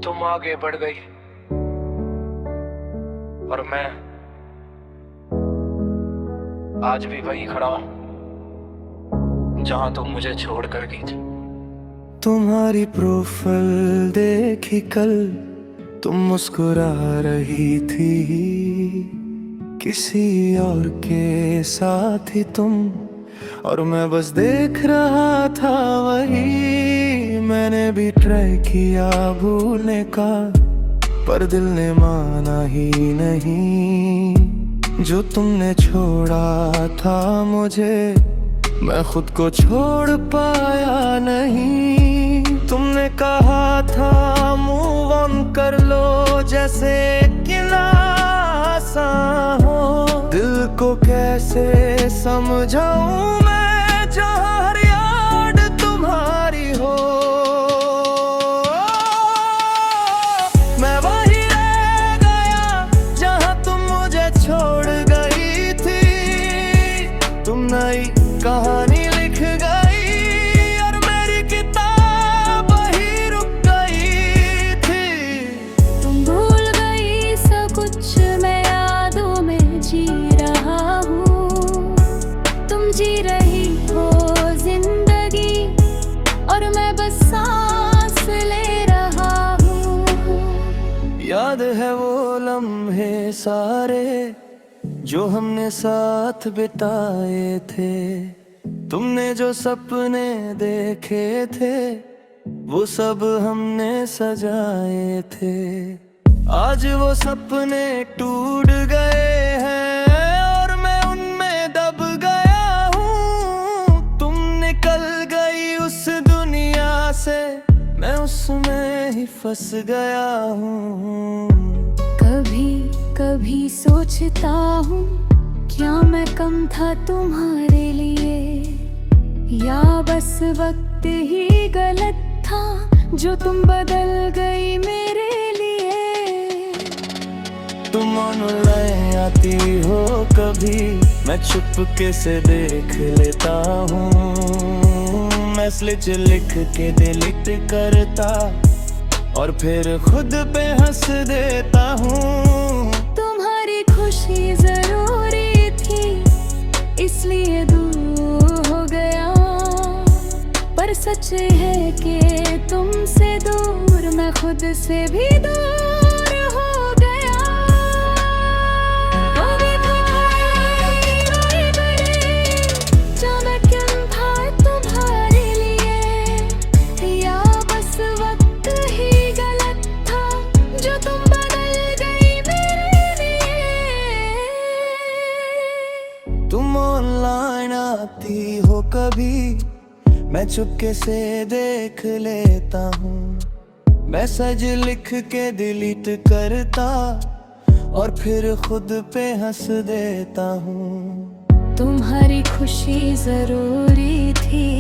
तुम आगे बढ़ गई और मैं आज भी वही खड़ा हूं जहां तुम मुझे छोड़ कर गई थी। तुम्हारी प्रोफाइल देखी कल, तुम मुस्कुरा रही थी, किसी और के साथ ही तुम, और मैं बस देख रहा था वही। मैंने भी ट्राई किया भूलने का, पर दिल ने माना ही नहीं। जो तुमने छोड़ा था मुझे, मैं खुद को छोड़ पाया नहीं। तुमने कहा था मूव ऑन कर लो, जैसे कि ना आसान हो। दिल को कैसे समझाऊं मैं, जहाँ हर याद तुम्हारी हो। मैं वही रह गया जहाँ तुम मुझे छोड़ गई थी। तुम नई कहानी लिख गई और मेरी किताब वही रुक गई थी। तुम भूल गई सब कुछ, मैं यादों में जी रहा हूँ। तुम जी रही हो जिंदगी और मैं बस सांस ले रहा हूँ। याद है वो लम्हे सारे जो हमने साथ बिताए थे। तुमने जो सपने देखे थे, वो सब हमने सजाए थे। आज वो सपने टूट गए हैं और मैं उनमें दब गया हूँ। तुम निकल गई उस दुनिया से, मैं उसमें ही फंस गया हूँ। कभी कभी सोचता हूँ, क्या मैं कम था तुम्हारे लिए, या बस वक्त ही गलत था जो तुम बदल गई मेरे लिए। तुम ऑनलाइन आती हो कभी, मैं चुपके से देख लेता हूँ। मैसेज लिख के डिलीट करता और फिर खुद पे हंस देता हूँ। तुम्हारी खुशी जरूरी थी, इसलिए दूर हो गया, पर सच है कि तुमसे दूर मैं खुद से भी दूर हो गया। कभी तुम्हारी रोई बड़ी, चमकन था तुम्हारे लिए, या बस वक्त ही गलत था जो तुम बदल गई मेरे लिए। तुम ऑनलाइन आती हो कभी, मैं चुपके से देख लेता हूँ। मैसेज लिख के डिलीट करता और फिर खुद पे हंस देता हूँ। तुम्हारी खुशी जरूरी थी,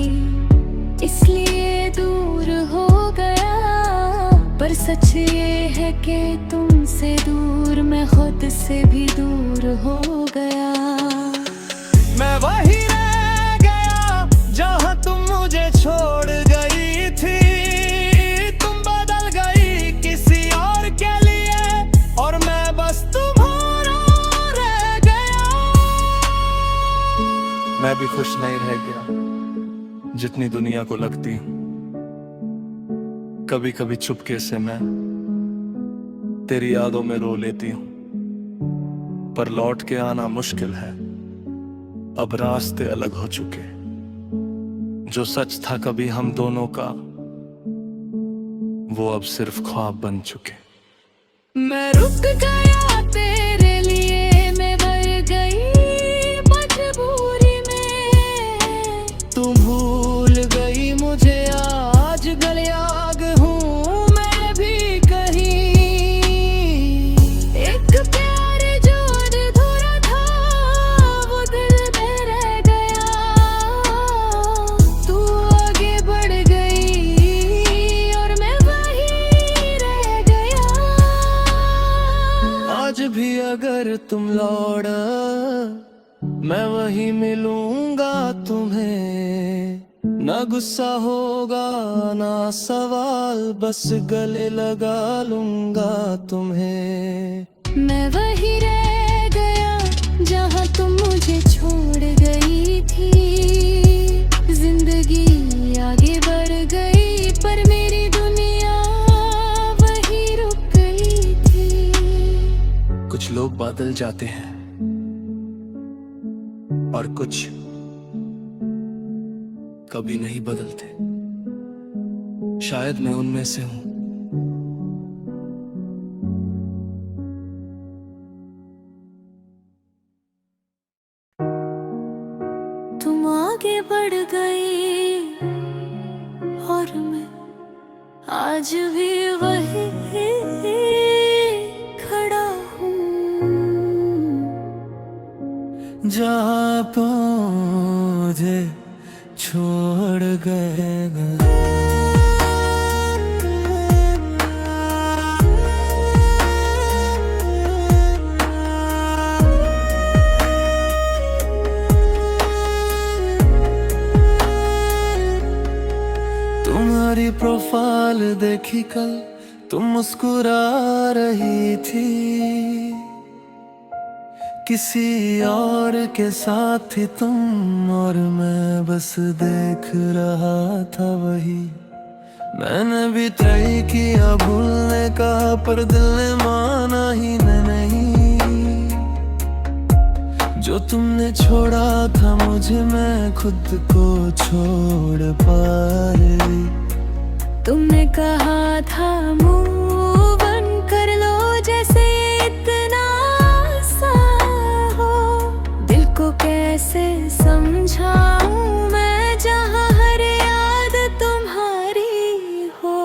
इसलिए दूर हो गया, पर सच ये है कि तुमसे दूर मैं खुद से भी दूर हो गया। मैं वही रह गया जहाँ तुम मुझे छोड़ गई थी। तुम बदल गई किसी और के लिए और मैं बस तुम्हारा रह गया। मैं भी खुश नहीं रह गया जितनी दुनिया को लगती हूँ। कभी कभी चुपके से मैं तेरी यादों में रो लेती हूँ, पर लौट के आना मुश्किल है। अब रास्ते अलग हो चुके, जो सच था कभी हम दोनों का, वो अब सिर्फ ख्वाब बन चुके। मैं रुक गया तेरे लिए, मैं भर गई मजबूरी में। तू भूल गई मुझे, आज गले आग हूँ मैं भी कहीं। एक प्यार जो अधूरा था, वो दिल में रह गया। तू आगे बढ़ गई और मैं वहीं रह गया। आज भी अगर तुम लौड़ा, मैं वहीं मिलूंगा तुम्हें। ना गुस्सा होगा ना सवाल, बस गले लगा लूंगा तुम्हें। मैं वही रह गया जहाँ तुम मुझे छोड़ गई थी। जिंदगी आगे बढ़ गई पर मेरी दुनिया वही रुक गई थी। कुछ लोग बदल जाते हैं और कुछ कभी नहीं बदलते। शायद मैं उनमें से हूं। तुम आगे बढ़ गई और मैं आज भी वही खड़ा हूँ। जहाँ मुझे छोड़ गए। तुम्हारी प्रोफाइल देखी कल, तुम मुस्कुरा रही थी। किसी और के साथ थी तुम और मैं बस देख रहा था वही। मैंने भी ट्राई किया भूलने का पर दिल ने माना ही नहीं। जो तुमने छोड़ा था मुझे मैं खुद को छोड़ पाई। तुमने कहा था मूव ऑन कर लो जैसे इतना आसान हो। दिल को कैसे समझाऊं मैं जहाँ हर याद तुम्हारी हो।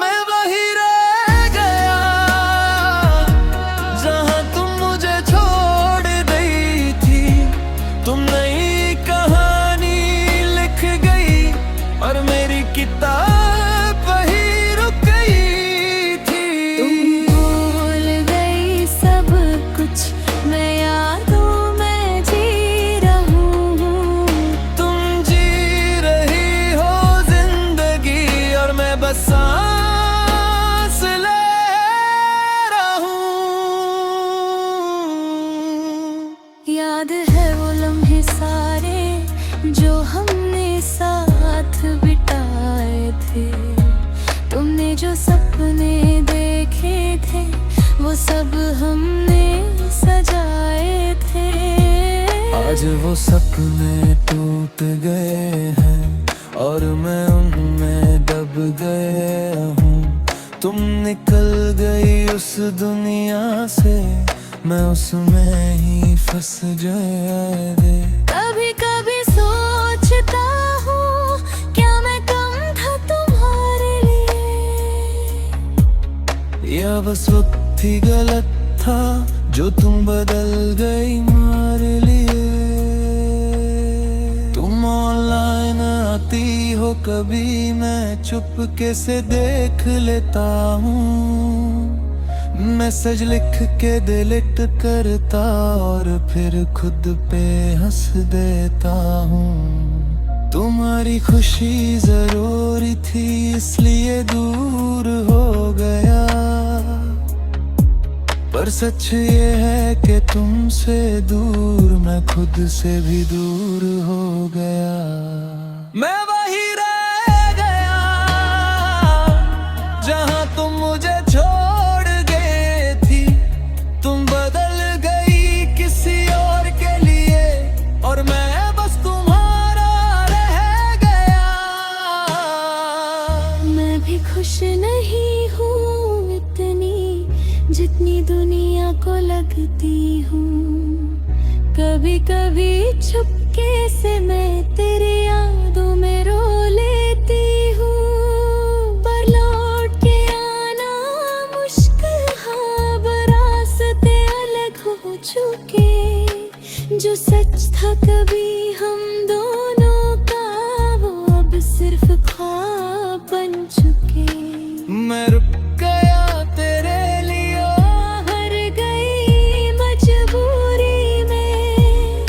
मैं वही रह गया जहाँ तुम मुझे छोड़ गई थी। तुम नई कहानी लिख गई और मेरी किताब सांस ले रहा हूँ। याद है वो लम्हे सारे जो हमने साथ बिताए थे। तुमने जो सपने देखे थे वो सब हमने सजाए थे। आज वो सपने टूट गए हैं और मैं उनमें दब गया हूँ। तुम निकल गई उस दुनिया से, मैं उसमें ही फंस गया रे। कभी कभी सोचता हूँ क्या मैं कम था तुम्हारे लिए, या बस वक्त ही गलत था जो तुम बदल गई हमारे लिए। तुम ऑनलाइन आती हो कभी, मैं चुपके से देख लेता हूँ। मैसेज लिख के डिलीट करता और फिर खुद पे हंस देता हूँ। तुम्हारी खुशी जरूरी थी इसलिए दूर हो गया, पर सच ये है कि तुमसे दूर मैं खुद से भी दूर हो गया। मैं वही रह गया जहां तुम मुझे छोड़ गए थी। तुम बदल गई किसी और के लिए और मैं बस तुम्हारा रह गया। मैं भी खुश नहीं हूँ इतनी जितनी दुनिया को लगती हूँ। कभी कभी छुपके से मैं तेरी यादों में रो लेती हूँ, पर लौट के आना मुश्किल। हाँ रास्ते अलग हो चुके, जो सच था कभी हम दोनों का वो अब सिर्फ ख्वाब बन चुके। मैं रुक गया तेरे लिए, हार गई मजबूरी में।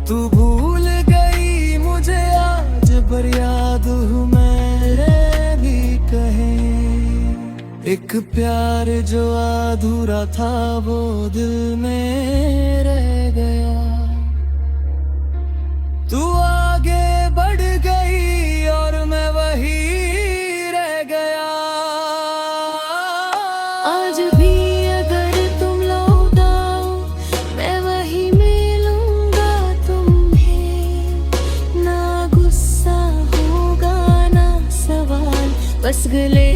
तू भूल गई मुझे आज एक प्यार जो अधूरा था वो दिल में रह गया। तू आगे बढ़ गई और मैं वही रह गया। आज भी अगर तुम लौटाओ मैं वही मिलूंगा तुम्हें। ना गुस्सा होगा ना सवाल, बस गले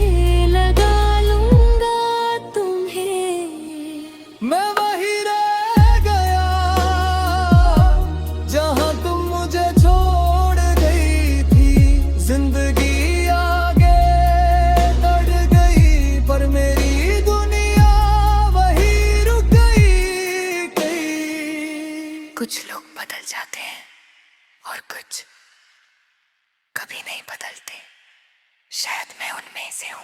लगा लूंगा तुम्हें। मैं वही रह गया जहां तुम मुझे छोड़ गई थी। जिंदगी आगे बढ़ गई पर मेरी दुनिया वही रुक गई कहीं। कुछ लोग बदल जाते हैं और कुछ कभी नहीं बदलते। शायद मैं उनमें से हूँ।